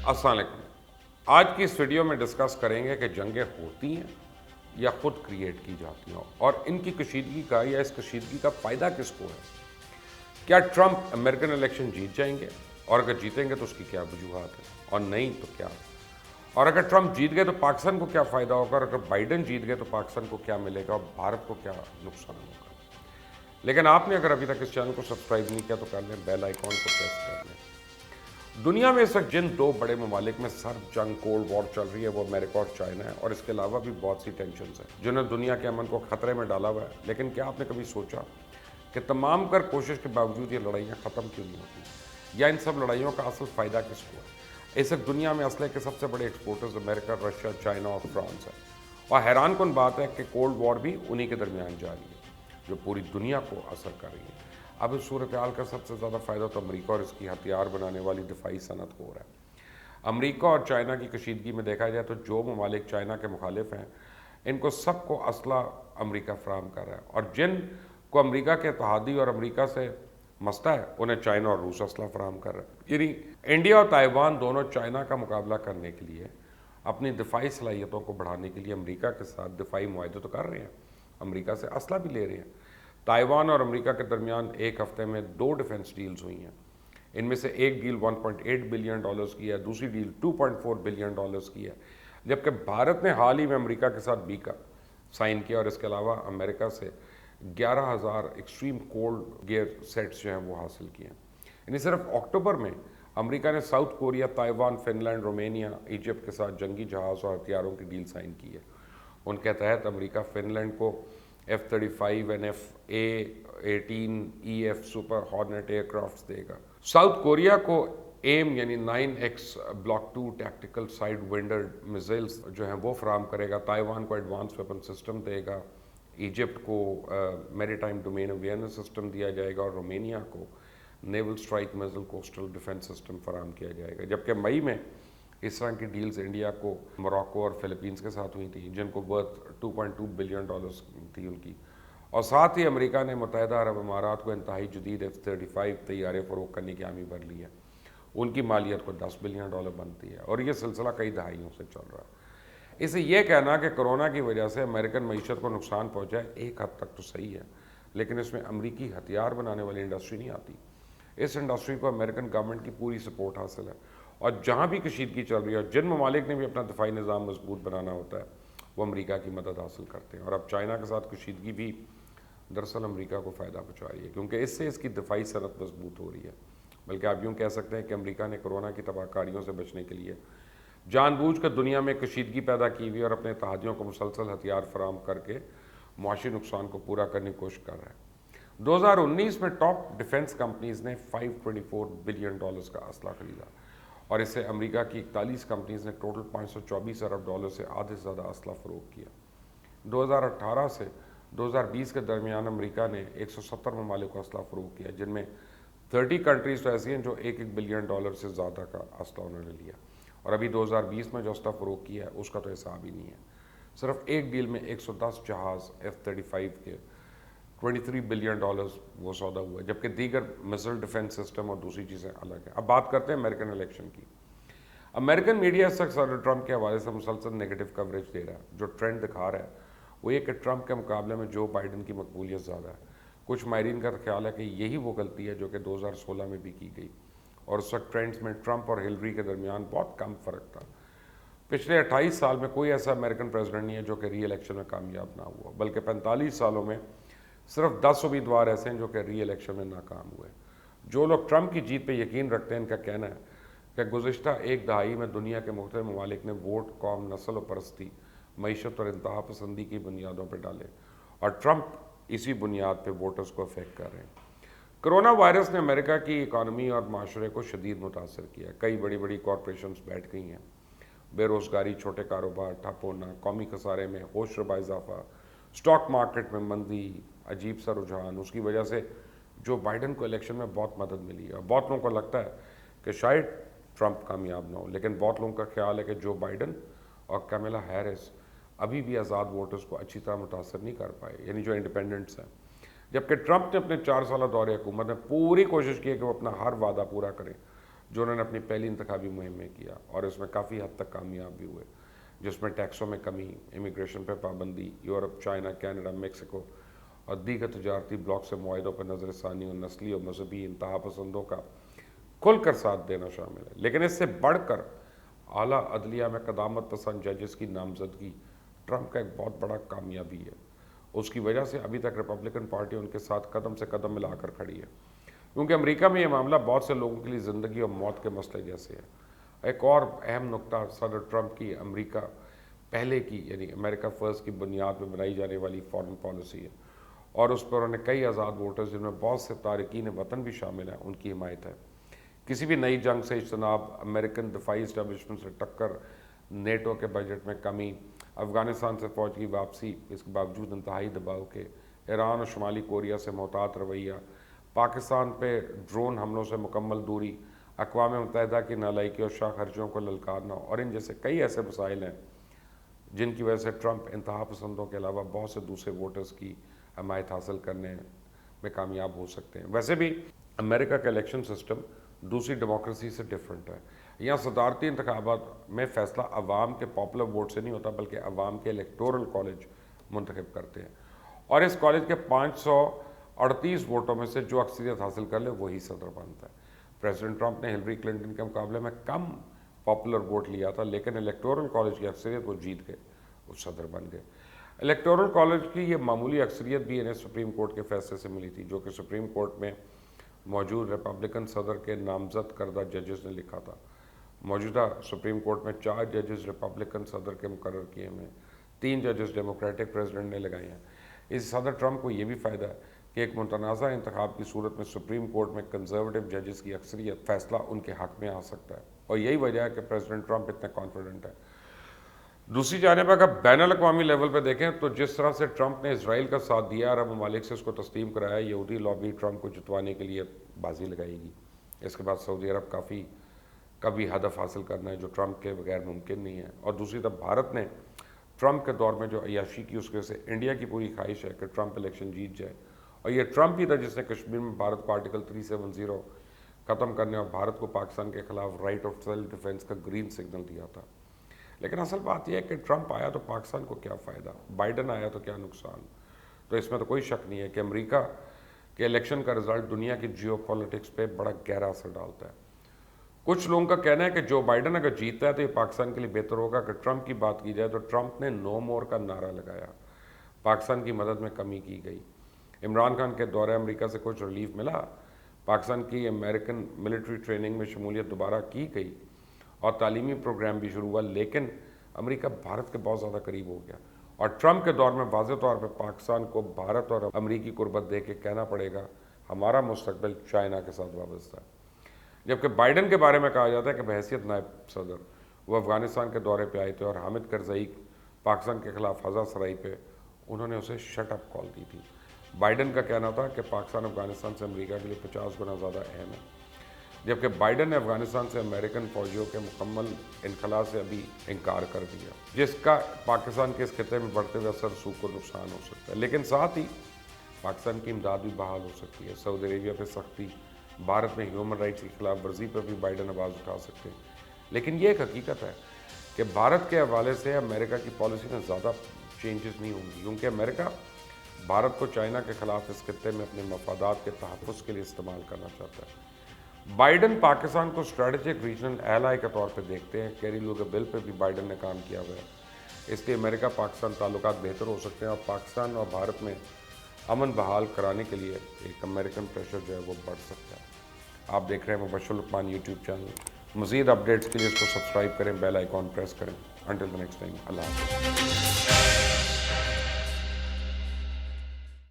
अस्सलाम वालेकुम। आज की इस वीडियो में डिस्कस करेंगे कि जंगें होती हैं या ख़ुद क्रिएट की जाती हैं और इनकी कशीदगी का या इस कशीदगी का फ़ायदा किसको है। क्या ट्रंप अमेरिकन इलेक्शन जीत जाएंगे और अगर जीतेंगे तो उसकी क्या वजूहत है और नहीं तो क्या, और अगर ट्रंप जीत गए तो पाकिस्तान को क्या फ़ायदा होगा और अगर बाइडन जीत गए तो पाकिस्तान को क्या मिलेगा और भारत को क्या नुकसान होगा। लेकिन आपने अगर अभी तक इस चैनल को सब्सक्राइब नहीं किया तो कर लें, बेल आइकॉन को प्रेस कर लें। दुनिया में इस वक्त जिन दो बड़े ममालिक में सर्द जंग कोल्ड वॉर चल रही है वो अमेरिका और चाइना है, और इसके अलावा भी बहुत सी टेंशन हैं जिन्होंने दुनिया के अमन को खतरे में डाला हुआ है। लेकिन क्या आपने कभी सोचा कि तमाम कर कोशिश के बावजूद ये लड़ाइयाँ ख़त्म क्यों नहीं होती, या इन सब लड़ाइयों का असल फ़ायदा किसको है। इस वक्त दुनिया में असले के सबसे बड़े एक्सपोर्टर्स अमेरिका, रशिया, चाइना और फ्रांस है, और हैरान कन बात है कि कोल्ड वॉर भी उन्हीं के दरमियान जारी है जो पूरी दुनिया को असर कर रही है। अब इस सूरत हाल का सबसे ज़्यादा फ़ायदा तो अमेरिका और इसकी हथियार बनाने वाली दिफाई सनत को हो रहा है। अमेरिका और चाइना की कशीदगी में देखा जाए तो जो ममालिक चाइना के मुखालिफ हैं इनको सबको असला अमेरिका फराहम कर रहा है, और जिन को अमेरिका के इत्तेहादी और अमेरिका से मसला है उन्हें चाइना और रूस असला फराहम कर रहा है। यानी इंडिया और ताइवान दोनों चाइना का मुकाबला करने के लिए अपनी दिफाई सलाहियतों को बढ़ाने के लिए अमेरिका के साथ दिफाई मुआहदे तो कर रहे हैं, अमेरिका से असला भी ले रहे हैं। ताइवान और अमेरिका के दरमियान एक हफ्ते में 2 डिफेंस डील्स हुई हैं। इनमें से एक डील 1.8 बिलियन डॉलर्स की है, दूसरी डील 2.4 बिलियन डॉलर्स की है, जबकि भारत ने हाल ही में अमेरिका के साथ बीका साइन किया, और इसके अलावा अमेरिका से 11,000 एक्सट्रीम कोल्ड गियर सेट्स जो हैं वो हासिल किए हैं। यानी सिर्फ अक्टूबर में अमेरिका ने south Korea, Taiwan, Finland, Romania, Egypt के साथ जंगी जहाज़ और हथियारों की डील साइन की है। उनके तहत अमेरिका फिनलैंड को F-35 and F/A-18EF super hornet aircraft देगा। साउथ कोरिया को एम यानी 9X block 2 tactical sidewinder missiles जो हैं वो फराम करेगा। ताइवान को एडवांस वेपन सिस्टम देगा। इजिप्ट को मैरीटाइम डोमेन अवेयरनेस सिस्टम दिया जाएगा, और रोमेनिया को naval strike missile coastal defence system फराम किया जाएगा। जबकि मई में इस तरह की डील्स इंडिया को मोरक्को और फिलीपींस के साथ हुई थी, जिनको वर्थ 2.2 बिलियन डॉलर्स थी उनकी, और साथ ही अमेरिका ने मुत्तहिदा अरब अमारात को इंतहाई जदीद F-35 तैयारे फ़रोग़ करने की हामी भर ली है। उनकी मालियत को 10 बिलियन डॉलर बनती है, और ये सिलसिला कई दहाइयों से चल रहा है। इसे यह कहना कि कोरोना की वजह से अमेरिकन मईशत को नुकसान पहुँचा है एक हद तक तो सही है, लेकिन इसमें अमरीकी हथियार बनाने वाली इंडस्ट्री नहीं आती। इस इंडस्ट्री को अमेरिकन गवर्नमेंट की पूरी सपोर्ट हासिल है, और जहाँ भी कशीदगी चल रही है और जिन ममालिक ने भी अपना दिफाई निज़ाम मजबूत बनाना होता है वो अमेरिका की मदद हासिल करते हैं। और अब चाइना के साथ कशीदगी भी दरअसल अमेरिका को फ़ायदा पहुँचा रही है, क्योंकि इससे इसकी दिफाई सनत मजबूत हो रही है। बल्कि आप यूँ कह सकते हैं कि अमेरिका ने कोरोना की तबाहकारियों से बचने के लिए जानबूझकर दुनिया में कशीदगी पैदा की हुई और अपने इत्तेहादियों को मुसलसल हथियार फराम करके मुआशी नुकसान को पूरा करने की कोशिश कर रहा है। 2019 में टॉप डिफेंस कंपनीज़ ने 524 बिलियन डॉलर्स का असला खरीदा, और इससे अमेरिका की 41 कंपनीज़ ने टोटल 524 अरब डॉलर से आधे से ज़्यादा असला फ़रोग़ किया। 2018 से 2020 के दरमियान अमेरिका ने 170 ममालिक को असला फ़रोग़ किया, जिनमें 30 कंट्रीज़ तो ऐसी हैं जो 1-1 बिलियन डॉलर से ज़्यादा का असला उन्होंने लिया। और अभी 2020 में जो असला फ़रोग़ किया है उसका तो हिसाब ही नहीं है। सिर्फ एक डील में 110 जहाज़ F-35 के 23 बिलियन डॉलर्स वो सौदा हुआ है, जबकि दीगर मिसाइल डिफेंस सिस्टम और दूसरी चीज़ें अलग हैं। अब बात करते हैं अमेरिकन इलेक्शन की। अमेरिकन मीडिया इस वक्त सदर ट्रंप के हवाले से मुसलसल नेगेटिव कवरेज दे रहा है। जो ट्रेंड दिखा रहा है वो ये कि ट्रंप के मुकाबले में जो बाइडन की मकबूलियत ज़्यादा है। कुछ माहिरीन का ख्याल है कि यही वो गलती है जो कि 2016 में भी की गई, और उस वक्त ट्रेंड्स में ट्रंप और हिलरी के दरमियान बहुत कम फ़र्क था। पिछले 28 साल में कोई ऐसा अमेरिकन प्रेसिडेंट नहीं है जो कि री इलेक्शन में कामयाब ना हुआ, बल्कि 45 सालों में सिर्फ 10 उम्मीदवार ऐसे हैं जो कि री इलेक्शन में नाकाम हुए। जो लोग ट्रंप की जीत पे यकीन रखते हैं, इनका कहना है कि गुज़िश्ता एक दहाई में दुनिया के मुख्तलिफ ममालिक ने वोट, कौम, नस्ल और परस्ती, मईशत और इंतहा पसंदी की बुनियादों पर डाले, और ट्रंप इसी बुनियाद पर वोटर्स को अफेक्ट कर रहे हैं। कोरोना वायरस ने अमेरिका की इकानमी और माशरे को शदीद मुतासर किया। कई बड़ी बड़ी कॉरपोरेशंस बैठ गई हैं। बेरोज़गारी, छोटे कारोबार ठप होना, कौमी खसारे में होशरबा इजाफा, स्टॉक मार्केट में मंदी, अजीब सा रुझान, उसकी वजह से जो बाइडन को इलेक्शन में बहुत मदद मिली है। बहुत लोगों को लगता है कि शायद ट्रंप कामयाब ना हो, लेकिन बहुत लोगों का ख्याल है कि जो बाइडन और कमला हैरिस अभी भी आज़ाद वोटर्स को अच्छी तरह मुतासर नहीं कर पाए, यानी जो इंडिपेंडेंट्स हैं। जबकि ट्रंप ने अपने 4 साल दौरे हुकूमत में पूरी कोशिश की है कि वो अपना हर वादा पूरा करें, جو انہوں نے اپنی پہلی انتخابی مہم میں کیا اور اس میں کافی حد تک کامیاب بھی ہوئے، جس میں ٹیکسوں میں کمی، امیگریشن پہ پابندی، یورپ، چائنا، کینیڈا، میکسیکو اور دیگر تجارتی بلاک سے معاہدوں پر نظر ثانی اور نسلی اور مذہبی انتہا پسندوں کا کھل کر ساتھ دینا شامل ہے۔ لیکن اس سے بڑھ کر اعلیٰ عدلیہ میں قدامت پسند ججز کی نامزدگی ٹرمپ کا ایک بہت بڑا کامیابی ہے۔ اس کی وجہ سے ابھی تک ریپبلکن پارٹی ان کے ساتھ قدم سے قدم ملا کر کھڑی ہے، کیونکہ امریکہ میں یہ معاملہ بہت سے لوگوں کے لیے زندگی اور موت کے مسئلے جیسے ہے۔ ایک اور اہم نقطہ صدر ٹرمپ کی امریکہ پہلے کی یعنی امریکہ فرسٹ کی بنیاد میں بنائی جانے والی فارن پالیسی ہے، اور اس پر انہوں نے کئی آزاد ووٹرز جن میں بہت سے تارکین وطن بھی شامل ہیں ان کی حمایت ہے۔ کسی بھی نئی جنگ سے اجتناب، امریکن دفاعی اسٹیبلشمنٹ سے ٹکر، نیٹو کے بجٹ میں کمی، افغانستان سے فوج کی واپسی اس کے باوجود انتہائی دباؤ کے، ایران اور شمالی کوریا سے محتاط رویہ، پاکستان پہ ڈرون حملوں سے مکمل دوری، اقوام متحدہ کی نالائکی اور شاہ خرچیوں کو للکارنا، اور ان جیسے کئی ایسے مسائل ہیں جن کی وجہ سے ٹرمپ انتہا پسندوں کے علاوہ بہت سے دوسرے ووٹرز کی حمایت حاصل کرنے میں کامیاب ہو سکتے ہیں۔ ویسے بھی امریکہ کا الیکشن سسٹم دوسری ڈیموکریسی سے ڈیفرنٹ ہے۔ یہاں صدارتی انتخابات میں فیصلہ عوام کے پاپولر ووٹ سے نہیں ہوتا، بلکہ عوام کے الیکٹورل کالج منتخب کرتے ہیں، اور اس کالج کے 538 ووٹوں میں سے جو اکثریت حاصل کر لے وہی صدر بنتا ہے۔ پریزیڈنٹ ٹرمپ نے ہلری کلنٹن کے مقابلے میں کم پاپولر ووٹ لیا تھا، لیکن الیکٹورل کالج کی اکثریت وہ جیت گئے، وہ صدر بن گئے۔ الیکٹورل کالج کی یہ معمولی اکثریت بھی انہیں سپریم کورٹ کے فیصلے سے ملی تھی، جو کہ سپریم کورٹ میں موجود ریپبلکن صدر کے نامزد کردہ ججز نے لکھا تھا۔ موجودہ سپریم کورٹ میں 4 ججز ریپبلکن صدر کے مقرر کیے ہوئے ہیں، 3 ججز ڈیموکریٹک پریزیڈنٹ نے لگائے ہیں۔ اس صدر ٹرمپ کو یہ بھی فائدہ ہے کہ ایک متنازع انتخاب کی صورت میں سپریم کورٹ میں کنزرویٹو ججز کی اکثریت فیصلہ ان کے حق میں آ سکتا ہے، اور یہی وجہ ہے کہ پریزیڈنٹ ٹرمپ اتنے کانفیڈنٹ ہے۔ دوسری جانب اگر بین الاقوامی لیول پہ دیکھیں تو جس طرح سے ٹرمپ نے اسرائیل کا ساتھ دیا، عرب ممالک سے اس کو تسلیم کرایا، یہودی لابی ٹرمپ کو جتوانے کے لیے بازی لگائے گی۔ اس کے بعد سعودی عرب کا بھی ہدف حاصل کرنا ہے جو ٹرمپ کے بغیر ممکن نہیں ہے، اور دوسری طرف بھارت نے ٹرمپ کے دور میں جو عیاشی کی اس کی وجہ سے انڈیا کی پوری خواہش ہے کہ ٹرمپ الیکشن جیت جائے، اور یہ ٹرمپ ہی تھا جس نے کشمیر میں بھارت کو آرٹیکل 370 ختم کرنے اور بھارت کو پاکستان کے خلاف رائٹ آف سیلف ڈیفینس کا گرین سگنل دیا تھا۔ لیکن اصل بات یہ ہے کہ ٹرمپ آیا تو پاکستان کو کیا فائدہ، بائیڈن آیا تو کیا نقصان؟ تو اس میں تو کوئی شک نہیں ہے کہ امریکہ کے الیکشن کا رزلٹ دنیا کی جیو پولیٹکس پہ بڑا گہرا اثر ڈالتا ہے۔ کچھ لوگوں کا کہنا ہے کہ جو بائیڈن اگر جیتتا ہے تو یہ پاکستان کے لیے بہتر ہوگا۔ کہ ٹرمپ کی بات کی جائے تو ٹرمپ نے نو مور کا نعرہ لگایا، پاکستان کی مدد میں کمی کی گئی، عمران خان کے دورہ امریکہ سے کچھ ریلیف ملا، پاکستان کی امریکن ملٹری ٹریننگ میں شمولیت دوبارہ کی گئی اور تعلیمی پروگرام بھی شروع ہوا، لیکن امریکہ بھارت کے بہت زیادہ قریب ہو گیا، اور ٹرمپ کے دور میں واضح طور پہ پاکستان کو بھارت اور امریکی قربت دے کے کہنا پڑے گا ہمارا مستقبل چائنا کے ساتھ وابستہ ہے۔ جبکہ بائیڈن کے بارے میں کہا جاتا ہے کہ بحیثیت نائب صدر وہ افغانستان کے دورے پہ آئے تھے، اور حامد کرزئی پاکستان کے خلاف فضا سرائی پہ انہوں نے اسے شٹ اپ کال دی تھی۔ بائیڈن کا کہنا تھا کہ پاکستان افغانستان سے امریکہ کے لیے 50 گنا زیادہ اہم ہے، جبکہ بائیڈن نے افغانستان سے امریکن فوجیوں کے مکمل انخلاء سے ابھی انکار کر دیا، جس کا پاکستان کے اس خطے میں بڑھتے ہوئے اثر رسوخ کو نقصان ہو سکتا ہے، لیکن ساتھ ہی پاکستان کی امداد بھی بحال ہو سکتی ہے۔ سعودی عربیہ پہ سختی، بھارت میں ہیومن رائٹس کی خلاف ورزی پر بھی بائیڈن آواز اٹھا سکتے ہیں، لیکن یہ ایک حقیقت ہے کہ بھارت کے حوالے سے امریکہ کی پالیسی میں زیادہ چینجز نہیں ہوں گی، کیونکہ امریکہ بھارت کو چائنا کے خلاف اس خطے میں اپنے مفادات کے تحفظ کے لیے استعمال کرنا چاہتا ہے۔ بائیڈن پاکستان کو اسٹریٹجک ریجنل ایلائی کے طور پہ دیکھتے ہیں۔ کیری لوگر بل پہ بھی بائیڈن نے کام کیا ہوا ہے، اس لیے امریکہ پاکستان تعلقات بہتر ہو سکتے ہیں، اور پاکستان اور بھارت میں امن بحال کرانے کے لیے ایک امریکن پریشر جو ہے وہ بڑھ سکتا ہے۔ آپ دیکھ رہے ہیں مبشر لقمان یوٹیوب چینل۔ مزید اپڈیٹس کے لیے اس کو سبسکرائب کریں، بیل آئیکن پریس کریں۔ انٹل دی نیکسٹ ٹائم، اللہ حافظ۔